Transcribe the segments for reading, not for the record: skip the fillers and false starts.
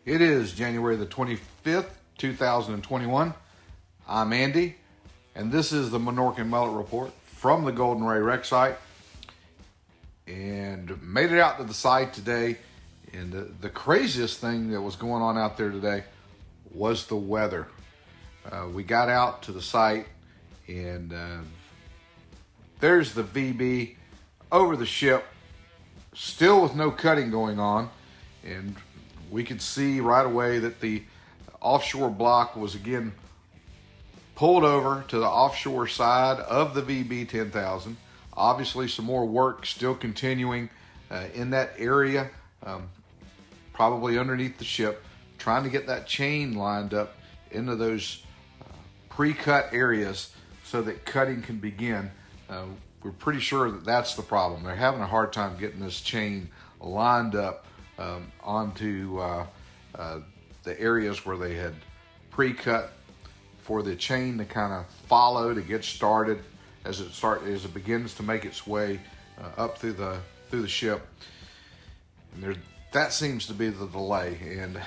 It is January the 25th, 2021. I'm Andy, and this is the Minorcan Mullet Report from the Golden Ray Rec site. And made it out to the site today, and the craziest thing that was going on out there today was the weather. We got out to the site, and there's the VB over the ship, still with no cutting going on, and we could see right away that the offshore block was again pulled over to the offshore side of the VB 10,000. Obviously, some more work still continuing in that area, probably underneath the ship, trying to get that chain lined up into those pre-cut areas so that cutting can begin. We're pretty sure that that's the problem. They're having a hard time getting this chain lined up onto the areas where they had pre-cut for the chain to kind of follow to get started as it begins to make its way up through the ship. And that seems to be the delay. And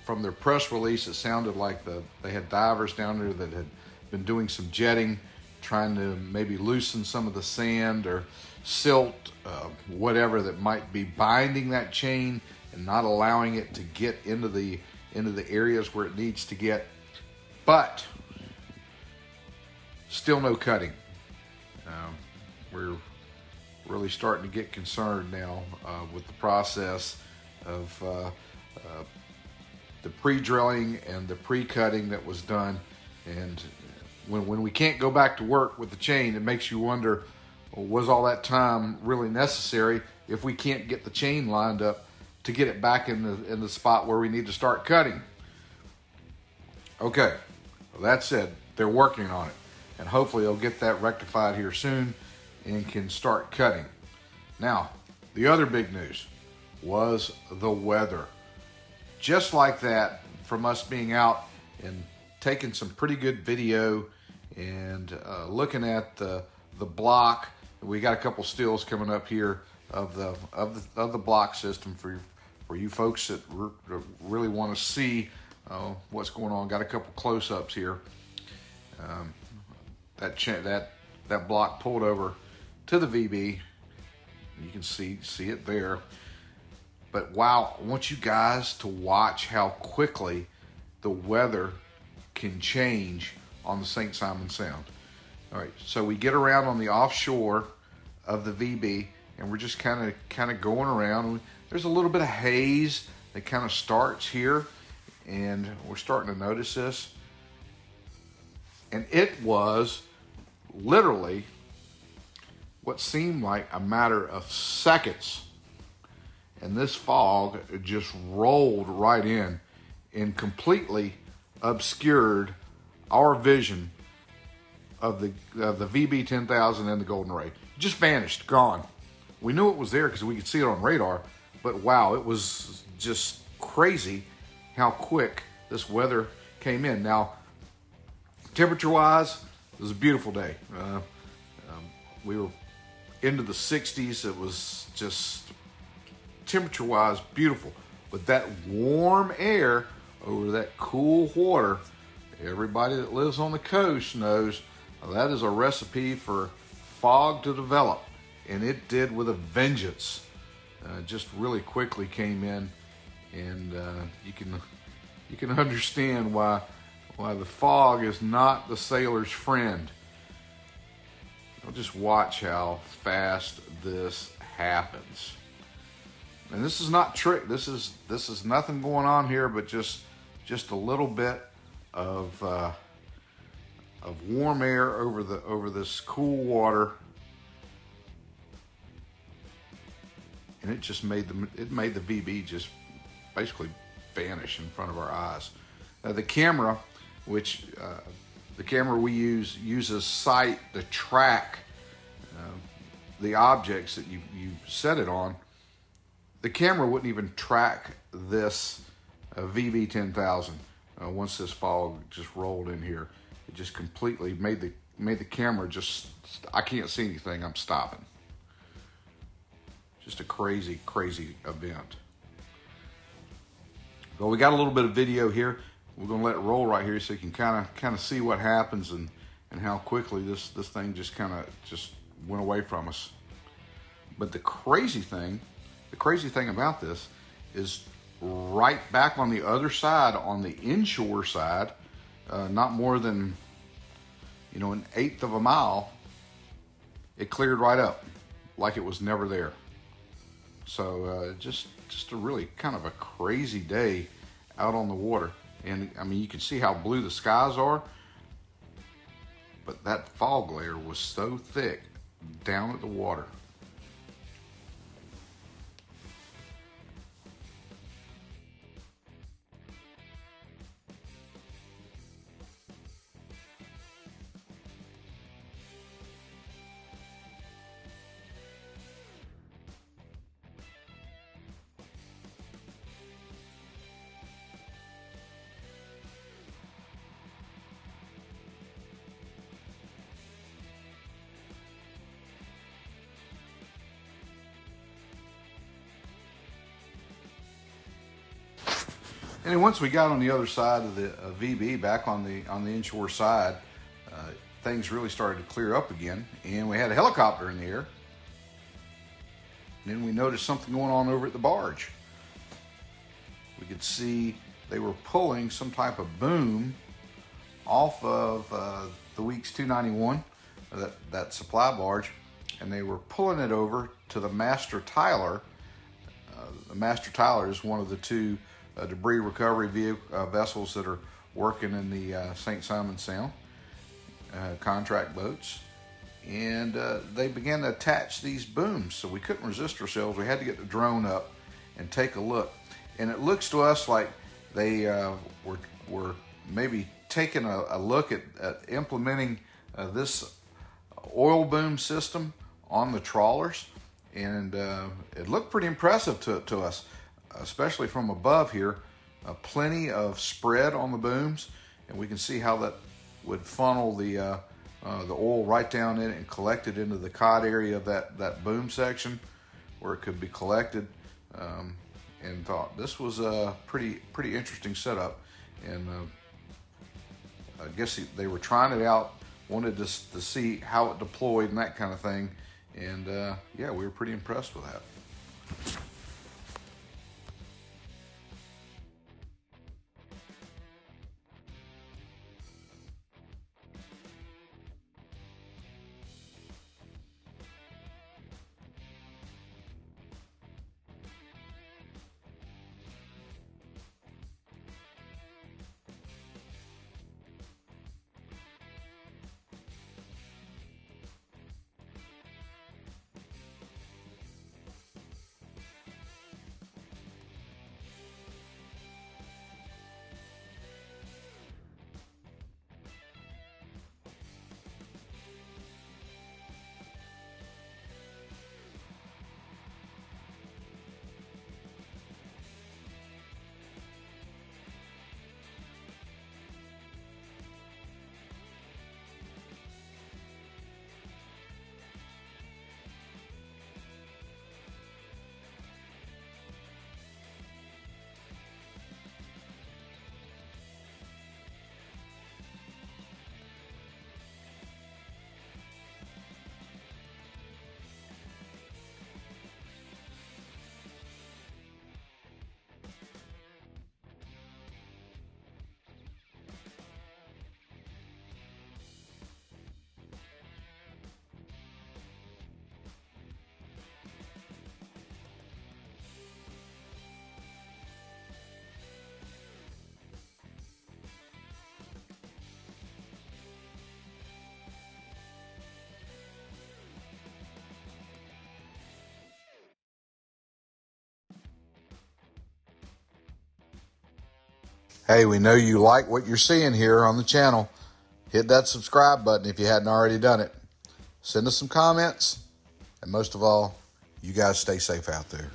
from their press release, it sounded like they had divers down there that had been doing some jetting, trying to maybe loosen some of the sand or silt, whatever that might be binding that chain and not allowing it to get into the areas where it needs to get. But still no cutting. We're really starting to get concerned now with the process of the pre-drilling and the pre-cutting that was done. And when we can't go back to work with the chain, it makes you wonder, well, was all that time really necessary if we can't get the chain lined up to get it back in the spot where we need to start cutting? Okay, well, that said, they're working on it, and hopefully they'll get that rectified here soon and can start cutting. Now, the other big news was the weather. Just like that, from us being out and taking some pretty good video and looking at the block. We got a couple stills coming up here of the block system for you folks that really want to see what's going on. Got a couple close-ups here. That block pulled over to the VB. You can see it there. But wow, I want you guys to watch how quickly the weather can change on the St.simons Sound. All right, so we get around on the offshore of the VB, and we're just kind of going around. There's a little bit of haze that kind of starts here, and we're starting to notice this. And it was literally what seemed like a matter of seconds, and this fog just rolled right in and completely obscured our vision of the VB 10,000 and the Golden Ray. It just vanished, gone. We knew it was there because we could see it on radar, but wow, it was just crazy how quick this weather came in. Now, temperature-wise, it was a beautiful day. We were into the 60s. It was just temperature-wise beautiful, but that warm air over that cool water, everybody that lives on the coast knows that is a recipe for fog to develop, and it did with a vengeance. Just really quickly came in, and you can understand why the fog is not the sailor's friend. I'll just watch how fast this happens. And this is not trick. This is nothing going on here, but just a little bit of warm air over this cool water, and it just made the VB just basically vanish in front of our eyes. The camera, which the camera we uses sight to track the objects that you set it on. The camera wouldn't even track this VB 10,000 once this fog just rolled in here. It just completely made the camera just, I can't see anything, I'm stopping. Just a crazy, crazy event. Well, we got a little bit of video here. We're gonna let it roll right here so you can kind of see what happens and how quickly this thing just just went away from us. But the crazy thing about this is right back on the other side, on the inshore side, not more than an eighth of a mile, it cleared right up like it was never there. So just a really kind of a crazy day out on the water. And I mean, you can see how blue the skies are, but that fog layer was so thick down at the water. And then once we got on the other side of the VB, back on the inshore side, things really started to clear up again, and we had a helicopter in the air. And then we noticed something going on over at the barge. We could see they were pulling some type of boom off of the Weeks 291, that supply barge, and they were pulling it over to the Master Tyler. The Master Tyler is one of the two debris recovery vessels that are working in the St.simons Sound, contract boats. And they began to attach these booms, so we couldn't resist ourselves. We had to get the drone up and take a look. And it looks to us like they were maybe taking a look at implementing this oil boom system on the trawlers. And it looked pretty impressive to us, especially from above here. Plenty of spread on the booms, and we can see how that would funnel the oil right down in it and collect it into the cod area of that boom section where it could be collected. And thought this was a pretty interesting setup. And I guess they were trying it out, wanted to see how it deployed and that kind of thing. And yeah, we were pretty impressed with that. Hey, we know you like what you're seeing here on the channel. Hit that subscribe button if you hadn't already done it. Send us some comments. And most of all, you guys stay safe out there.